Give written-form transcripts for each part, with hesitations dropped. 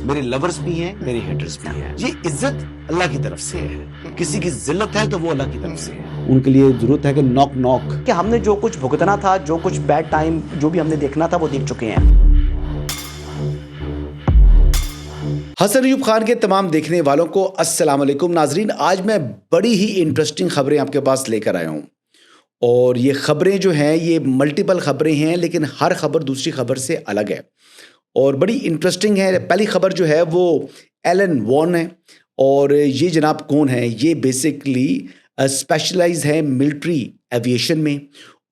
میرے لورز بھی ہیں، میرے ہیٹرز بھی ہیں. یہ عزت اللہ کی طرف سے ہے. کسی کی ذلت ہے تو وہ اللہ کی طرف سے ہے. ان کے لیے ضرورت ہے کہ نوک نوک کہ ہم نے جو کچھ بھگتنا تھا، جو کچھ بیڈ ٹائم جو بھی ہم نے دیکھنا تھا وہ دیکھ چکے ہیں. حسن ایوب خان کے تمام دیکھنے والوں کو السلام علیکم. ناظرین، آج میں بڑی ہی انٹرسٹنگ خبریں آپ کے پاس لے کر آیا ہوں، اور یہ خبریں جو ہیں یہ ملٹیپل خبریں ہیں، لیکن ہر خبر دوسری خبر سے الگ ہے اور بڑی انٹرسٹنگ ہے. پہلی خبر جو ہے وہ ایلن وارن ہے، اور یہ جناب کون ہیں؟ یہ بیسکلی اسپیشلائز ہیں ملٹری ایویشن میں،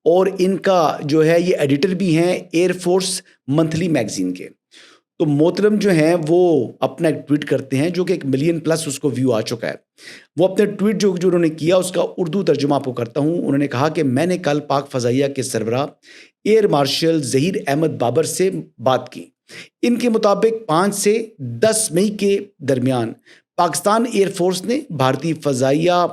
اور ان کا جو ہے یہ ایڈیٹر بھی ہیں ایئر فورس منتھلی میگزین کے. تو محترم جو ہیں وہ اپنا ایک ٹویٹ کرتے ہیں جو کہ 1 ملین پلس اس کو ویو آ چکا ہے. وہ اپنے ٹویٹ جو انہوں نے کیا اس کا اردو ترجمہ آپ کو کرتا ہوں. انہوں نے کہا کہ میں نے کل پاک فضائیہ کے سربراہ ایئر مارشل ظہیر احمد بابر سے بات کی. ان کے مطابق 5 سے 10 مئی کے درمیان پاکستان ایئر فورس نے بھارتی فضائیہ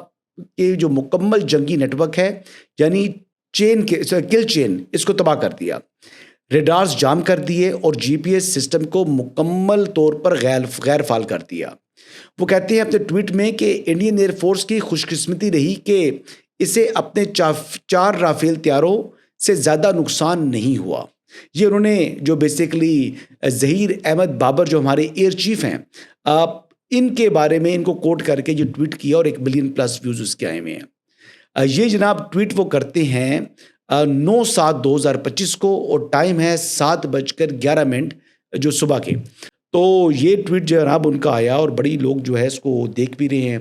کے جو مکمل جنگی نیٹ ورک ہے، یعنی کل چین، اس کو تباہ کر دیا، ریڈارز جام کر دیے اور جی پی ایس سسٹم کو مکمل طور پر غیر فعال کر دیا. وہ کہتے ہیں اپنے ٹویٹ میں کہ انڈین ایئر فورس کی خوش قسمتی رہی کہ اسے اپنے 4 رافیل طیاروں سے زیادہ نقصان نہیں ہوا. یہ انہوں نے جو بیسیکلی ظہیر احمد بابر جو ہمارے ایئر چیف ہیں، ان کے بارے میں ان کو کوٹ کر کے یہ ٹویٹ کیا، اور 1 ملین پلس ویوز اس کے آئے ہوئے ہیں. یہ جناب ٹویٹ وہ کرتے ہیں 9/7/2025 کو، اور ٹائم ہے 7:11 جو صبح کے. تو یہ ٹویٹ جناب ان کا آیا، اور بڑی لوگ جو ہے اس کو دیکھ بھی رہے ہیں،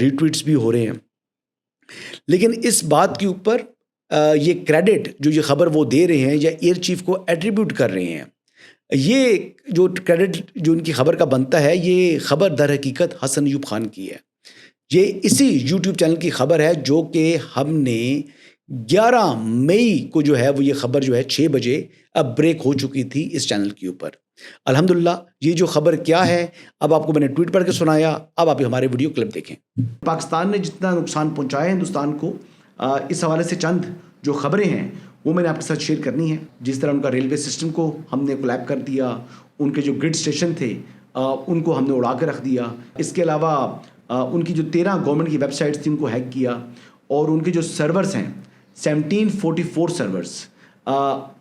ری ٹویٹس بھی ہو رہے ہیں. لیکن اس بات کے اوپر یہ کریڈٹ جو یہ خبر وہ دے رہے ہیں یا ایئر چیف کو ایٹریبیوٹ کر رہے ہیں، یہ جو کریڈٹ جو ان کی خبر کا بنتا ہے، یہ خبر در حقیقت حسن ایوب خان کی ہے. یہ اسی یوٹیوب چینل کی خبر ہے جو کہ ہم نے 11 مئی کو جو ہے وہ یہ خبر جو ہے 6 بجے اب بریک ہو چکی تھی اس چینل کے اوپر. الحمدللہ یہ جو خبر کیا ہے، اب آپ کو میں نے ٹویٹ پڑھ کے سنایا، اب آپ ہمارے ویڈیو کلپ دیکھیں. پاکستان نے جتنا نقصان پہنچایا ہے ہندوستان کو، اس حوالے سے چند جو خبریں ہیں وہ میں نے آپ کے ساتھ شیئر کرنی ہے. جس طرح ان کا ریلوے سسٹم کو ہم نے کولیپ کر دیا، ان کے جو گریڈ اسٹیشن تھے ان کو ہم نے اڑا کے رکھ دیا. اس کے علاوہ ان کی جو 13 گورنمنٹ کی ویب سائٹس تھیں ان کو ہیک کیا، اور ان کے جو سرورز ہیں 1744 سرورز،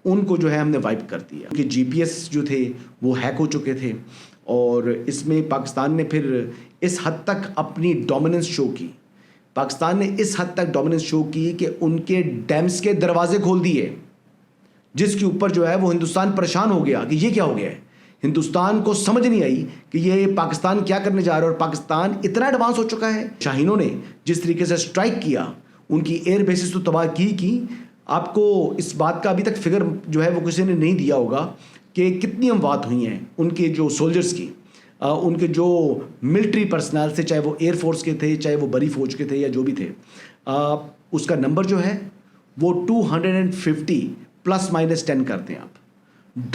ان کو جو ہے ہم نے وائپ کر دیا. ان کے جی پی ایس جو تھے وہ ہیک ہو چکے تھے، اور اس میں پاکستان نے پھر اس حد تک اپنی ڈومیننس شو کی. پاکستان نے اس حد تک ڈومیننس شو کی کہ ان کے ڈیمز کے دروازے کھول دیے، جس کے اوپر جو ہے وہ ہندوستان پریشان ہو گیا کہ یہ کیا ہو گیا ہے. ہندوستان کو سمجھ نہیں آئی کہ یہ پاکستان کیا کرنے جا رہا ہے، اور پاکستان اتنا ایڈوانس ہو چکا ہے. شاہینوں نے جس طریقے سے اسٹرائک کیا، ان کی ایئر بیسز تو تباہ کی. آپ کو اس بات کا ابھی تک فگر جو ہے وہ کسی نے نہیں دیا ہوگا کہ کتنی اموات ہوئی ہیں ان کے جو سولجرز کی، ان کے جو ملٹری پرسنل سے، چاہے وہ ایئر فورس کے تھے، چاہے وہ بری فوج کے تھے یا جو بھی تھے. اس کا نمبر جو ہے وہ 250 ±10 کرتے ہیں آپ.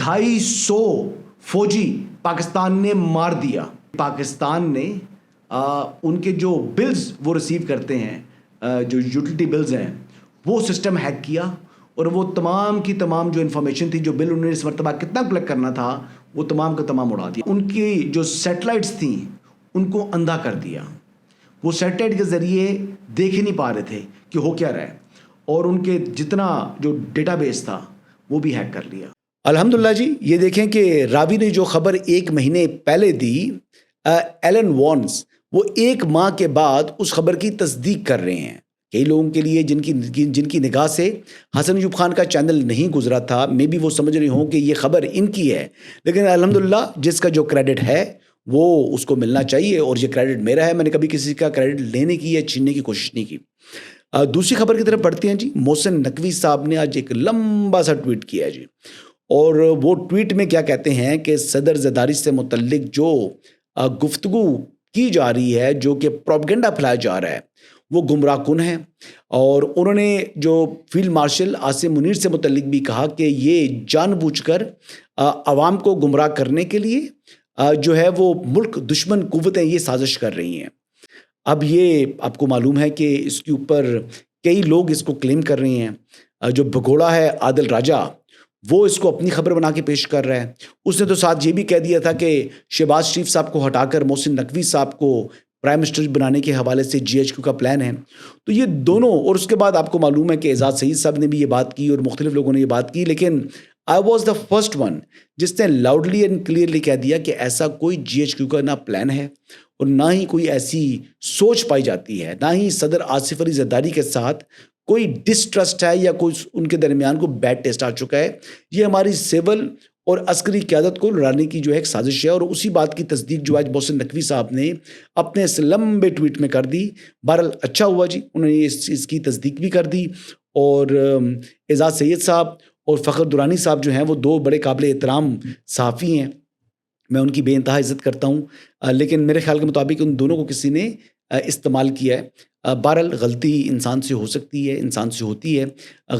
250 فوجی پاکستان نے مار دیا. پاکستان نے ان کے جو بلز وہ ریسیو کرتے ہیں، جو یوٹیلٹی بلز ہیں، وہ سسٹم ہیک کیا، اور وہ تمام کی تمام جو انفارمیشن تھی، جو بل انہوں نے اس مرتبہ کتنا کلیکٹ کرنا تھا، وہ تمام کا تمام اڑا دیا. ان کی جو سیٹلائٹس تھیں ان کو اندھا کر دیا. وہ سیٹلائٹ کے ذریعے دیکھ ہی نہیں پا رہے تھے کہ ہو کیا رہا ہے، اور ان کے جتنا جو ڈیٹا بیس تھا وہ بھی ہیک کر لیا. الحمدللہ جی. یہ دیکھیں کہ راوی نے جو خبر 1 مہینے پہلے دی، ایلن وارنز، وہ 1 ماہ کے بعد اس خبر کی تصدیق کر رہے ہیں. کئی لوگوں کے لیے جن کی نگاہ سے حسن ایوب خان کا چینل نہیں گزرا تھا، میں بھی وہ سمجھ رہے ہوں کہ یہ خبر ان کی ہے، لیکن الحمدللہ جس کا جو کریڈٹ ہے وہ اس کو ملنا چاہیے، اور یہ کریڈٹ میرا ہے. میں نے کبھی کسی کا کریڈٹ لینے کی یا چھیننے کی کوشش نہیں کی. دوسری خبر کی طرف بڑھتے ہیں جی. محسن نقوی صاحب نے آج ایک لمبا سا ٹویٹ کیا ہے جی، اور وہ ٹویٹ میں کیا کہتے ہیں کہ صدر زرداری سے متعلق جو گفتگو کی جا رہی ہے، جو کہ پروپیگنڈا پھیلایا جا رہا ہے، وہ گمراہ کن ہے. اور انہوں نے جو فیلڈ مارشل عاصم منیر سے متعلق بھی کہا کہ یہ جان بوجھ کر عوام کو گمراہ کرنے کے لیے جو ہے وہ ملک دشمن قوتیں یہ سازش کر رہی ہیں. اب یہ آپ کو معلوم ہے کہ اس کے اوپر کئی لوگ اس کو کلیم کر رہے ہیں. جو بھگوڑا ہے عادل راجہ، وہ اس کو اپنی خبر بنا کے پیش کر رہا ہے. اس نے تو ساتھ یہ بھی کہہ دیا تھا کہ شہباز شریف صاحب کو ہٹا کر محسن نقوی صاحب کو پرائم منسٹر بنانے کے حوالے سے GHQ کا پلان ہے. تو یہ دونوں، اور اس کے بعد آپ کو معلوم ہے کہ اعزاز سعید صاحب نے بھی یہ بات کی اور مختلف لوگوں نے یہ بات کی، لیکن I was the first one جس نے لاؤڈلی اینڈ کلیئرلی کہہ دیا کہ ایسا کوئی GHQ کا نہ پلان ہے اور نہ ہی کوئی ایسی سوچ پائی جاتی ہے، نہ ہی صدر آصف علی زرداری کے ساتھ کوئی ڈسٹرسٹ ہے یا کوئی ان کے درمیان کو بیڈ ٹیسٹ آ چکا ہے. یہ ہماری سول اور عسکری قیادت کو لڑانے کی جو ہے ایک سازش ہے، اور اسی بات کی تصدیق جو آج محسن نقوی صاحب نے اپنے اس لمبے ٹویٹ میں کر دی. بہرحال اچھا ہوا جی، انہوں نے اس کی تصدیق بھی کر دی. اور اعزاز سید صاحب اور فخر درانی صاحب جو ہیں وہ دو بڑے قابل احترام صحافی ہیں، میں ان کی بے انتہا عزت کرتا ہوں، لیکن میرے خیال کے مطابق ان دونوں کو کسی نے استعمال کیا ہے. بہرحال غلطی انسان سے ہو سکتی ہے، انسان سے ہوتی ہے.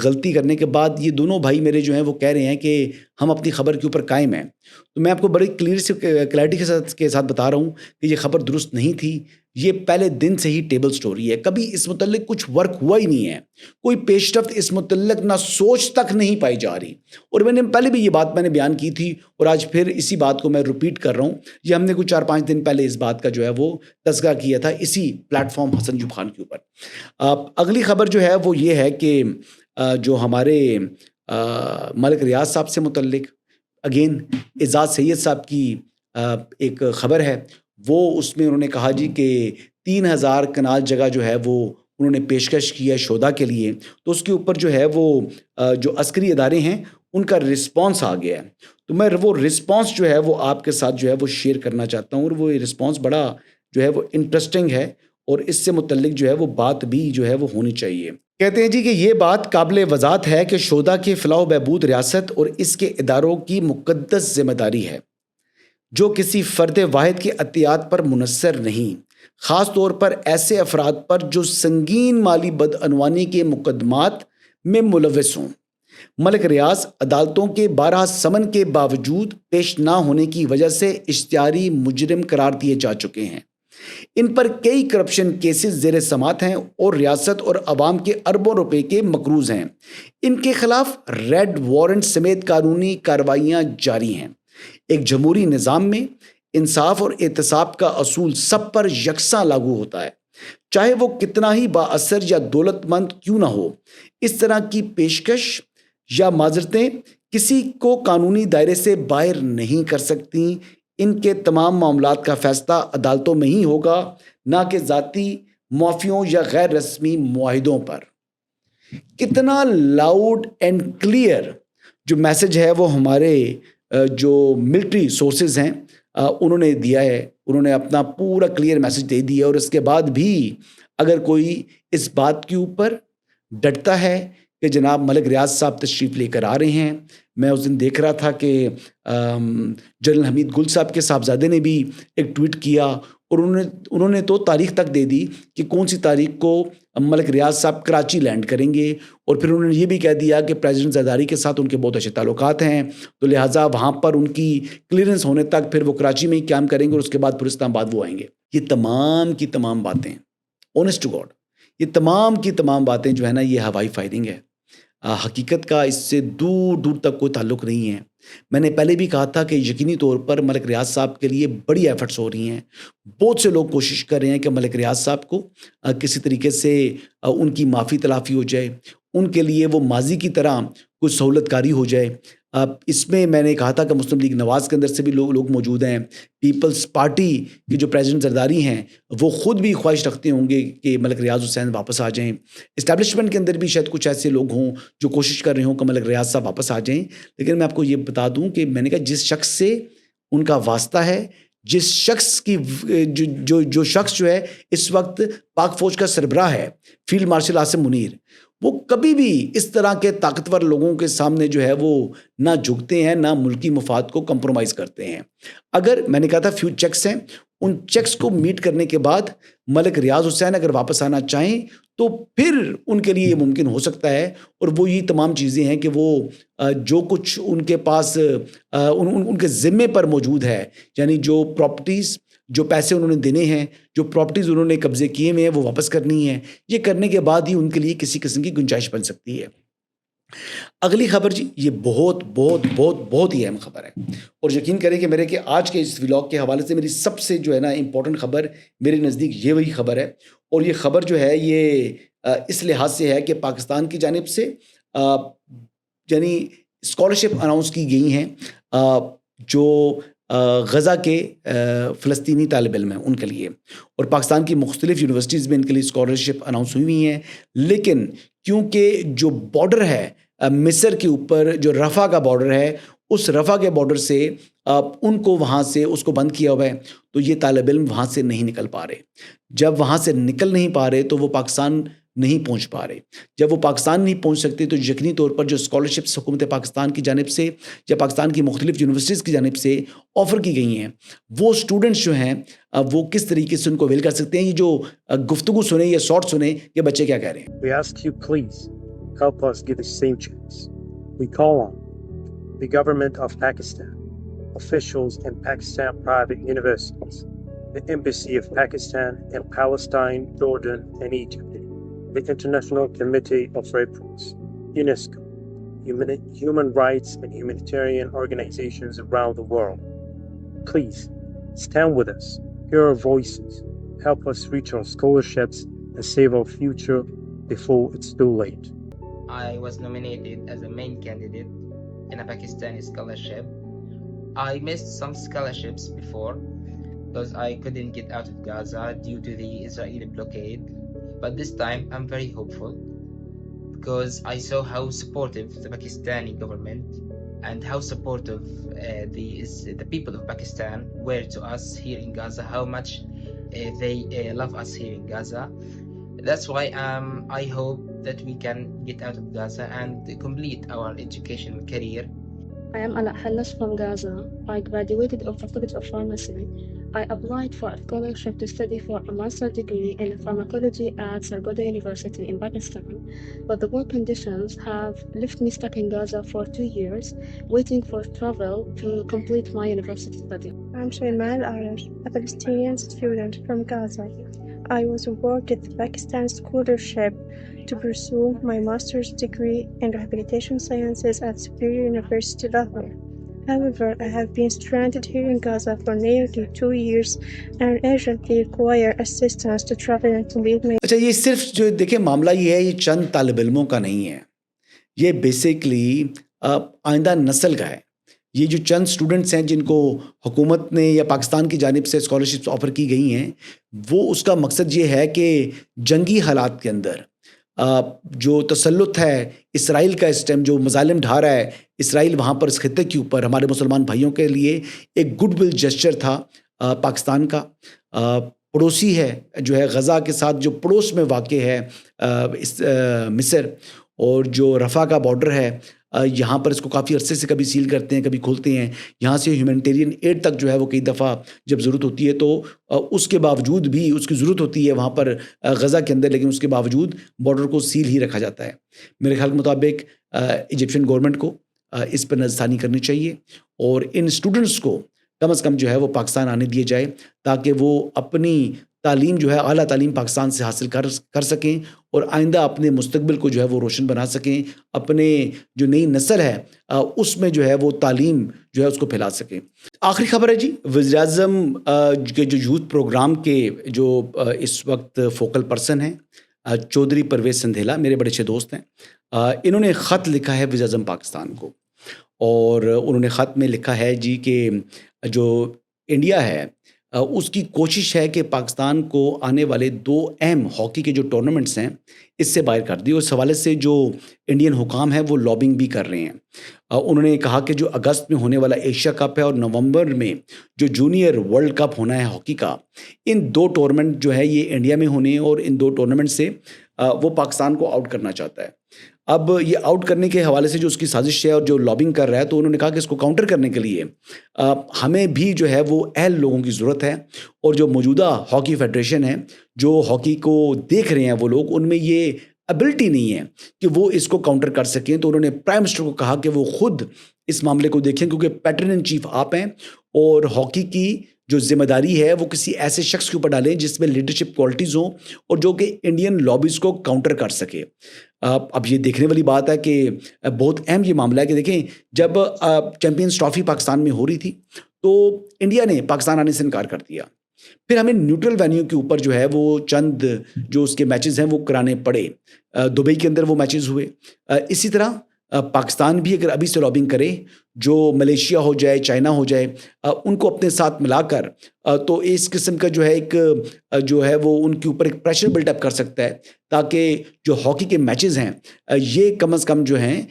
غلطی کرنے کے بعد یہ دونوں بھائی میرے جو ہیں وہ کہہ رہے ہیں کہ ہم اپنی خبر کے اوپر قائم ہیں. تو میں آپ کو بڑی کلیئرٹی کے ساتھ بتا رہا ہوں کہ یہ خبر درست نہیں تھی. یہ پہلے دن سے ہی ٹیبل سٹوری ہے، کبھی اس متعلق کچھ ورک ہوا ہی نہیں ہے، کوئی پیش رفت اس متعلق نہ سوچ تک نہیں پائی جا رہی. اور میں نے پہلے بھی یہ بات میں نے بیان کی تھی اور آج پھر اسی بات کو میں ریپیٹ کر رہا ہوں. یہ ہم نے کچھ 4-5 دن پہلے اس بات کا جو ہے وہ تذکرہ کیا تھا اسی پلیٹ فارم حسن ایوب خان کے اوپر. اگلی خبر جو ہے وہ یہ ہے کہ جو ہمارے ملک ریاض صاحب سے متعلق اگین اعزاز سید صاحب کی ایک خبر ہے. وہ اس میں انہوں نے کہا جی کہ 3000 کنال جگہ جو ہے وہ انہوں نے پیشکش کی ہے شودا کے لیے. تو اس کے اوپر جو ہے وہ جو عسکری ادارے ہیں ان کا رسپانس آ گیا ہے. تو میں وہ رسپانس جو ہے وہ آپ کے ساتھ جو ہے وہ شیئر کرنا چاہتا ہوں، اور وہ رسپانس بڑا جو ہے وہ انٹرسٹنگ ہے اور اس سے متعلق جو ہے وہ بات بھی جو ہے وہ ہونی چاہیے. کہتے ہیں جی کہ یہ بات قابل وضاحت ہے کہ شودا کے فلاح و بہبود ریاست اور اس کے اداروں کی مقدس ذمہ داری ہے جو کسی فرد واحد کے عطیات پر منحصر نہیں، خاص طور پر ایسے افراد پر جو سنگین مالی بدعنوانی کے مقدمات میں ملوث ہوں. ملک ریاض عدالتوں کے 12 سمن کے باوجود پیش نہ ہونے کی وجہ سے اشتہاری مجرم قرار دیے جا چکے ہیں. ان پر کئی کرپشن کیسز زیر سماعت ہیں اور ریاست اور عوام کے اربوں روپے کے مقروض ہیں. ان کے خلاف ریڈ وارنٹ سمیت قانونی کارروائیاں جاری ہیں. ایک جمہوری نظام میں انصاف اور احتساب کا اصول سب پر یکساں لاگو ہوتا ہے، چاہے وہ کتنا ہی با اثر یا دولت مند کیوں نہ ہو. اس طرح کی پیشکش یا معذرتیں کسی کو قانونی دائرے سے باہر نہیں کر سکتی. ان کے تمام معاملات کا فیصلہ عدالتوں میں ہی ہوگا، نہ کہ ذاتی معافیوں یا غیر رسمی معاہدوں پر. کتنا لاؤڈ اینڈ کلیئر جو میسج ہے وہ ہمارے جو ملٹری سورسز ہیں انہوں نے دیا ہے. انہوں نے اپنا پورا کلیئر میسج دے دیا، اور اس کے بعد بھی اگر کوئی اس بات کے اوپر ڈٹتا ہے کہ جناب ملک ریاض صاحب تشریف لے کر آ رہے ہیں. میں اس دن دیکھ رہا تھا کہ جنرل حمید گل صاحب کے صاحبزادے نے بھی ایک ٹویٹ کیا، اور انہوں نے تو تاریخ تک دے دی کہ کون سی تاریخ کو ملک ریاض صاحب کراچی لینڈ کریں گے. اور پھر انہوں نے یہ بھی کہہ دیا کہ پریزیڈنٹ زرداری کے ساتھ ان کے بہت اچھے تعلقات ہیں، تو لہٰذا وہاں پر ان کی کلیئرنس ہونے تک پھر وہ کراچی میں ہی قیام کریں گے اور اس کے بعد پھر اسلام آباد وہ آئیں گے. یہ تمام کی تمام باتیں آنیسٹ ٹو گاڈ، یہ تمام کی تمام باتیں جو ہے نا یہ ہوائی فائرنگ ہے. حقیقت کا اس سے دور دور تک کوئی تعلق نہیں ہے. میں نے پہلے بھی کہا تھا کہ یقینی طور پر ملک ریاض صاحب کے لیے بڑی ایفرٹس ہو رہی ہیں. بہت سے لوگ کوشش کر رہے ہیں کہ ملک ریاض صاحب کو کسی طریقے سے ان کی معافی تلافی ہو جائے، ان کے لیے وہ ماضی کی طرح کوئی سہولت کاری ہو جائے. اس میں نے کہا تھا کہ مسلم لیگ نواز کے اندر سے بھی لوگ موجود ہیں. پیپلز پارٹی کے جو پریزیڈنٹ زرداری ہیں وہ خود بھی خواہش رکھتے ہوں گے کہ ملک ریاض حسین واپس آ جائیں. اسٹیبلشمنٹ کے اندر بھی شاید کچھ ایسے لوگ ہوں جو کوشش کر رہے ہوں کہ ملک ریاض صاحب واپس آ جائیں. لیکن میں آپ کو یہ بتا دوں کہ میں نے کہا جس شخص سے ان کا واسطہ ہے، جس شخص کی جو شخص جو ہے اس وقت پاک فوج کا سربراہ ہے، فیلڈ مارشل عاصم منیر، وہ کبھی بھی اس طرح کے طاقتور لوگوں کے سامنے جو ہے وہ نہ جھکتے ہیں، نہ ملکی مفاد کو کمپرومائز کرتے ہیں. اگر میں نے کہا تھا فیو چیکس ہیں، ان چیکس کو میٹ کرنے کے بعد ملک ریاض حسین اگر واپس آنا چاہیں تو پھر ان کے لیے یہ ممکن ہو سکتا ہے. اور وہ یہ تمام چیزیں ہیں کہ وہ جو کچھ ان کے پاس ان کے ذمے پر موجود ہے، یعنی جو پراپرٹیز، جو پیسے انہوں نے دینے ہیں، جو پراپرٹیز انہوں نے قبضے کیے ہوئے ہیں وہ واپس کرنی ہے. یہ کرنے کے بعد ہی ان کے لیے کسی قسم کی گنجائش بن سکتی ہے. اگلی خبر جی یہ بہت بہت بہت بہت ہی اہم خبر ہے اور یقین کریں کہ میرے کہ آج کے اس ولاگ کے حوالے سے میری سب سے جو ہے نا امپورٹنٹ خبر میرے نزدیک یہ وہی خبر ہے اور یہ خبر جو ہے یہ اس لحاظ سے ہے کہ پاکستان کی جانب سے یعنی اسکالرشپ اناؤنس کی گئی ہیں جو غزہ کے فلسطینی طالب علم ہیں ان کے لیے اور پاکستان کی مختلف یونیورسٹیز میں ان کے لیے اسکالرشپ اناؤنس ہوئی ہوئی ہیں لیکن کیونکہ جو بارڈر ہے مصر کے اوپر جو رفح کا بارڈر ہے اس رفح کے بارڈر سے ان کو وہاں سے اس کو بند کیا ہوا ہے تو یہ طالب علم وہاں سے نہیں نکل پا رہے. جب وہاں سے نکل نہیں پا رہے تو وہ پاکستان نہیں پہنچ پا رہے. جب وہ پاکستان نہیں پہنچ سکتے تو یقینی طور پر جو اسکالرشپس حکومت پاکستان کی جانب سے یا پاکستان کی مختلف یونیورسٹیز کی جانب سے آفر کی گئی ہیں وہ اسٹوڈنٹس جو ہیں وہ کس طریقے سے ان کو اویل کر سکتے ہیں. یہ جو گفتگو سنیں یا شارٹ سنیں کہ بچے کیا کہہ رہے ہیں. We ask you please help us get the same chance. We call on the government of Pakistan, officials in Pakistan private universities, the Embassy of Pakistan in Palestine, Jordan, and Egypt, the International Committee of Red Cross, UNESCO, human rights and humanitarian organizations around the world. Please stand with us, hear our voices, help us reach our scholarships and save our future before it's too late. I was nominated as a main candidate in a Pakistani scholarship. I missed some scholarships before because I couldn't get out of Gaza due to the Israeli blockade. But this time I'm very hopeful because I saw how supportive the Pakistani government and how supportive the people of Pakistan were to us here in Gaza, how much they love us here in Gaza. That's why I hope that we can get out of Gaza and complete our educational career. I am Ala Hallas from Gaza. I graduated of Faculty of Pharmacy. I applied for a scholarship to study for a master's degree in pharmacology at Sargodha University in Pakistan. But the work conditions have left me stuck in Gaza for 2 years, waiting for travel to complete my university study. I'm Shaimal Arash, a Palestinian student from Gaza. I was awarded the Pakistan scholarship to pursue my master's degree in rehabilitation sciences at Superior University Lahore. However, I have been stranded here in Gaza for nearly 2 years and urgently require assistance to travel and to leave my... اچھا یہ صرف جو دیکھیں معاملہ یہ ہے یہ چند طالب علموں کا نہیں ہے, یہ بیسیکلی آئندہ نسل کا ہے. یہ جو چند سٹوڈنٹس ہیں جن کو حکومت نے یا پاکستان کی جانب سے اسکالرشپس آفر کی گئی ہیں وہ اس کا مقصد یہ ہے کہ جنگی حالات کے اندر جو تسلط ہے اسرائیل کا اس ٹائم جو مظالم ڈھا رہا ہے اسرائیل وہاں پر اس خطے کے اوپر ہمارے مسلمان بھائیوں کے لیے ایک گڈ ول جسچر تھا. پاکستان کا پڑوسی ہے جو ہے غزہ کے ساتھ جو پڑوس میں واقع ہے مصر اور جو رفح کا بارڈر ہے یہاں پر اس کو کافی عرصے سے کبھی سیل کرتے ہیں کبھی کھولتے ہیں. یہاں سے ہیومینٹیرین ایڈ تک جو ہے وہ کئی دفعہ جب ضرورت ہوتی ہے تو اس کے باوجود بھی اس کی ضرورت ہوتی ہے وہاں پر غزہ کے اندر لیکن اس کے باوجود بارڈر کو سیل ہی رکھا جاتا ہے. میرے خیال کے مطابق ایجپشین گورنمنٹ کو اس پر نظر ثانی کرنی چاہیے اور ان اسٹوڈنٹس کو کم از کم جو ہے وہ پاکستان آنے دیے جائے تاکہ وہ اپنی تعلیم جو ہے اعلیٰ تعلیم پاکستان سے حاصل کر سکیں اور آئندہ اپنے مستقبل کو جو ہے وہ روشن بنا سکیں, اپنے جو نئی نسل ہے اس میں جو ہے وہ تعلیم جو ہے اس کو پھیلا سکیں. آخری خبر ہے جی وزیر اعظم کے جو یوتھ پروگرام کے جو اس وقت فوکل پرسن ہیں چودھری پرویز سندھیلا میرے بڑے اچھے دوست ہیں. انہوں نے خط لکھا ہے وزیر اعظم پاکستان کو اور انہوں نے خط میں لکھا ہے جی کہ جو انڈیا ہے اس کی کوشش ہے کہ پاکستان کو آنے والے 2 اہم ہاکی کے جو ٹورنامنٹس ہیں اس سے باہر کر دی اور اس حوالے سے جو انڈین حکام ہیں وہ لابنگ بھی کر رہے ہیں. انہوں نے کہا کہ جو اگست میں ہونے والا ایشیا کپ ہے اور نومبر میں جو جونیئر ورلڈ کپ ہونا ہے ہاکی کا ان 2 ٹورنامنٹ جو ہے یہ انڈیا میں ہونے ہیں اور ان 2 ٹورنامنٹ سے وہ پاکستان کو آؤٹ کرنا چاہتا ہے. اب یہ آؤٹ کرنے کے حوالے سے جو اس کی سازش ہے اور جو لابنگ کر رہا ہے تو انہوں نے کہا کہ اس کو کاؤنٹر کرنے کے لیے ہمیں بھی جو ہے وہ اہل لوگوں کی ضرورت ہے اور جو موجودہ ہاکی فیڈریشن ہے جو ہاکی کو دیکھ رہے ہیں وہ لوگ ان میں یہ ایبلٹی نہیں ہے کہ وہ اس کو کاؤنٹر کر سکیں. تو انہوں نے پرائم منسٹر کو کہا کہ وہ خود اس معاملے کو دیکھیں کیونکہ پیٹرن ان چیف آپ ہیں اور ہاکی کی جو ذمہ داری ہے وہ کسی ایسے شخص کے اوپر ڈالیں جس میں لیڈرشپ کوالٹیز ہوں اور جو کہ انڈین لابیز کو کاؤنٹر کر سکے. اب یہ دیکھنے والی بات ہے کہ بہت اہم یہ معاملہ ہے کہ دیکھیں جب چیمپئنز ٹرافی پاکستان میں ہو رہی تھی تو انڈیا نے پاکستان آنے سے انکار کر دیا. پھر ہمیں نیوٹرل وینیو کے اوپر جو ہے وہ چند جو اس کے میچز ہیں وہ کرانے پڑے. دبئی کے اندر وہ میچز ہوئے. اسی طرح پاکستان بھی اگر ابھی سے لابنگ کرے, جو ملیشیا ہو جائے, چائنا ہو جائے, ان کو اپنے ساتھ ملا کر تو اس قسم کا جو ہے ایک جو ہے وہ ان کے اوپر ایک پریشر بلٹ اپ کر سکتا ہے تاکہ جو ہاکی کے میچز ہیں یہ کم از کم جو ہیں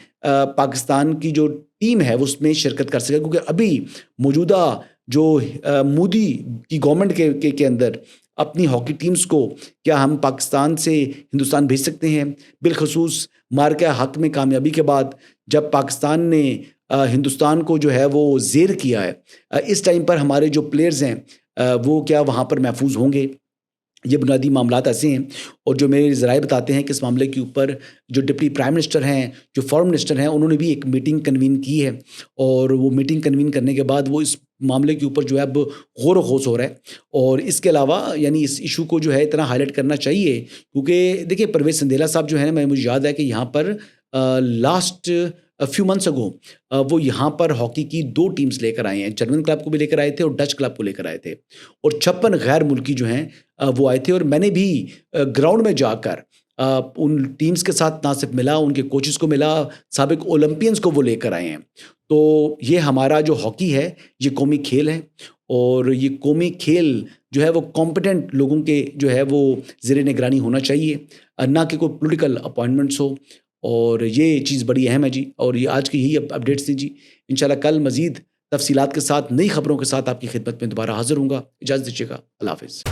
پاکستان کی جو ٹیم ہے وہ اس میں شرکت کر سکے. کیونکہ ابھی موجودہ جو مودی کی گورنمنٹ کے اندر اپنی ہاکی ٹیمز کو کیا ہم پاکستان سے ہندوستان بھیج سکتے ہیں؟ بالخصوص مارکہ حق میں کامیابی کے بعد جب پاکستان نے ہندوستان کو جو ہے وہ زیر کیا ہے, اس ٹائم پر ہمارے جو پلیئرز ہیں وہ کیا وہاں پر محفوظ ہوں گے؟ یہ بنیادی معاملات ایسے ہیں. اور جو میرے ذرائع بتاتے ہیں کہ اس معاملے کے اوپر جو ڈپٹی پرائم منسٹر ہیں, جو فارن منسٹر ہیں, انہوں نے بھی ایک میٹنگ کنوین کی ہے اور وہ میٹنگ کنوین کرنے کے بعد وہ اس معاملے کے اوپر جو ہے اب غور و خوض ہو رہا ہے. اور اس کے علاوہ یعنی اس ایشو کو جو ہے اتنا ہائی لائٹ کرنا چاہیے کیونکہ دیکھیں پرویز سندیلا صاحب جو ہے نا, مجھے یاد ہے کہ یہاں پر لاسٹ فیو منتھس اگو وہ یہاں پر ہاکی کی 2 ٹیمز لے کر آئے ہیں. جرمن کلب کو بھی لے کر آئے تھے اور ڈچ کلب کو لے کر آئے تھے اور 56 غیر ملکی جو ہیں وہ آئے تھے. اور میں نے بھی گراؤنڈ میں جا کر ان ٹیمز کے ساتھ نہ صرف ملا, ان کے کوچز کو ملا, سابق اولمپئنز کو وہ لے کر آئے ہیں. تو یہ ہمارا جو ہاکی ہے یہ قومی کھیل ہے اور یہ قومی کھیل جو ہے وہ کمپیٹنٹ لوگوں کے جو ہے وہ زیر نگرانی ہونا چاہیے, نہ کہ کوئی پولیٹیکل اپوائنٹمنٹس ہو. اور یہ چیز بڑی اہم ہے جی. اور یہ آج کی یہی اپڈیٹس تھیں جی. انشاءاللہ کل مزید تفصیلات کے ساتھ نئی خبروں کے ساتھ آپ کی خدمت میں دوبارہ حاضر ہوں گا. اجازت دیجیے گا. اللہ حافظ.